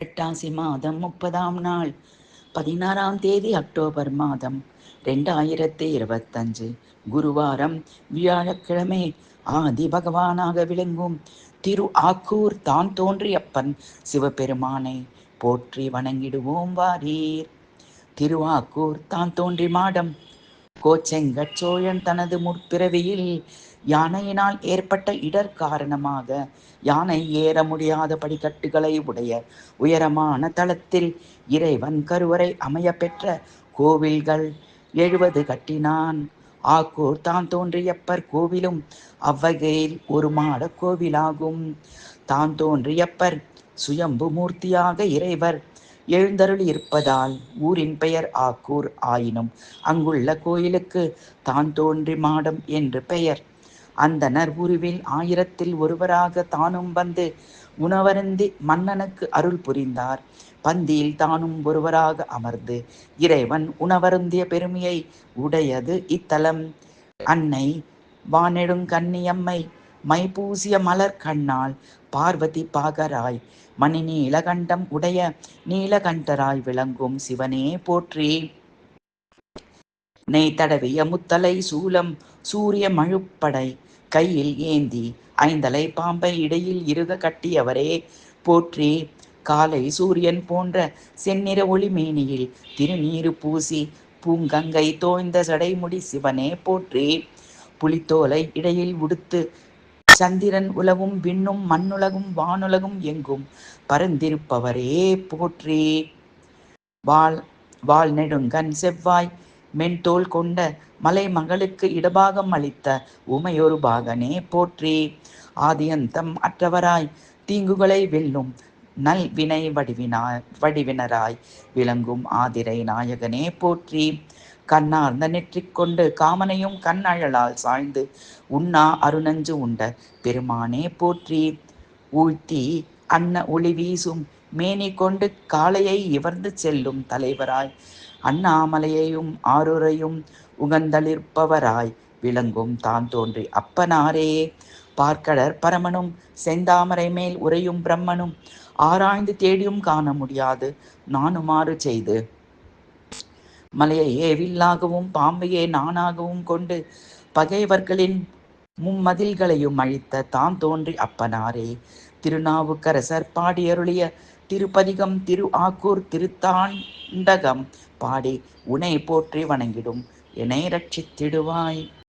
புரட்டாசி மாதம் 30ஆம் நாள் 16ஆம் தேதி அக்டோபர் மாதம் 2025 குருவாரம் வியாழக்கிழமை. ஆதி பகவானாக விளங்கும் திரு ஆக்கூர் தான் தோன்றியப்பன் சிவபெருமானை போற்றி வணங்கிடுவோம் வாரீர். திருவாக்கூர் தான் தோன்றி மாடம். கோச்செங்கட் சோழன் தனது முற்பிறவியில் யானையினால் ஏற்பட்ட இடர் காரணமாக யானை ஏற முடியாத படிக்கட்டுகளை உடைய உயரமான தளத்தில் இறைவன் கருவறை அமைய பெற்ற கோவில்கள் 70 கட்டினான். ஆக்கூர் தான் தோன்றியப்பர் கோவிலும் அவ்வகையில் ஒரு மாட கோவிலாகும். தான் தோன்றியப்பர் சுயம்பு மூர்த்தியாக இறைவர் எழுந்தருளி இருப்பதால் ஊரின் பெயர் ஆக்கூர் ஆயினும் அங்குள்ள கோயிலுக்கு தான் தோன்றி மாடம் என்று பெயர். அந்தணர் உருவில் 1000ல் ஒருவராக தானும் வந்து உணவருந்தி மன்னனுக்கு அருள் புரிந்தார். பந்தியில் தானும் ஒருவராக அமர்ந்து இறைவன் உணவருந்திய பெருமையை உடையது இத்தலம். அன்னை வானெடுங்கன்னியம்மை மைபூசிய மலர் கண்ணால் பார்வதி பாகராய் மணி நீலகண்டம் உடைய நீலகண்டராய் விளங்கும் சிவனே போற்றி. நெய் தடவிய முத்தலை சூலம் சூரிய மழுப்படை கையில் ஏந்தி ஐந்தலை பாம்பை இடையில் இறுக கட்டியவரே போற்றி. காலை சூரியன் போன்ற செந்நிற ஒளிமேனியில் திருநீரு பூசி பூங்கங்கை தோய்ந்த சடைமுடி சிவனே போற்றி. புலித்தோலை இடையில் உடுத்து சந்திரன் உலகும் விண்ணும் மண்ணுலகும் வானுலகும் எங்கும் பரந்திருப்பவரே போற்றி. வால் நெடுங்கண் செவ்வாய் மென்தோல் கொண்ட மலை மகளுக்கு இடபாகம் அளித்த உமையொரு பாகனே போற்றி. ஆதியந்தம் அற்றவராய் தீங்குகளை வெல்லும் நல் வினை வடிவினராய் விளங்கும் ஆதிரை நாயகனே போற்றி. கண்ணார்ந்த நெற்றிக் கொண்டு காமனையும் கண் அழலால் சாய்ந்து உண்ணா அருணஞ்சு உண்ட பெருமானே போற்றி. ஊழ்த்தி அன்ன ஒளி வீசும் மேனி கொண்டு காளையை இவர்ந்து செல்லும் தலைவராய் அண்ணாமலையையும் ஆரூரையும் உகந்தளிர்ப்பவராய் விளங்கும் தான் தோன்றி அப்பனாரே. பார்க்கடற் பரமனும் செந்தாமரை மேல் உறையும் பிரம்மனும் ஆராய்ந்து தேடியும் காண முடியாது நானுமாறு செய்து மலையையே வில்லாகவும் பாம்பையே நானாகவும் கொண்டு பகைவர்களின் மும்மதில்களையும் அழித்த தான் தோன்றி அப்பனாரே. திருநாவுக்கரசர் பாடியருளிய திருப்பதிகம் திரு ஆக்கூர் திருத்தாண்டகம் பாடி உனை போற்றி வணங்கிடும் என்னை ரட்சித்திடுவாய்.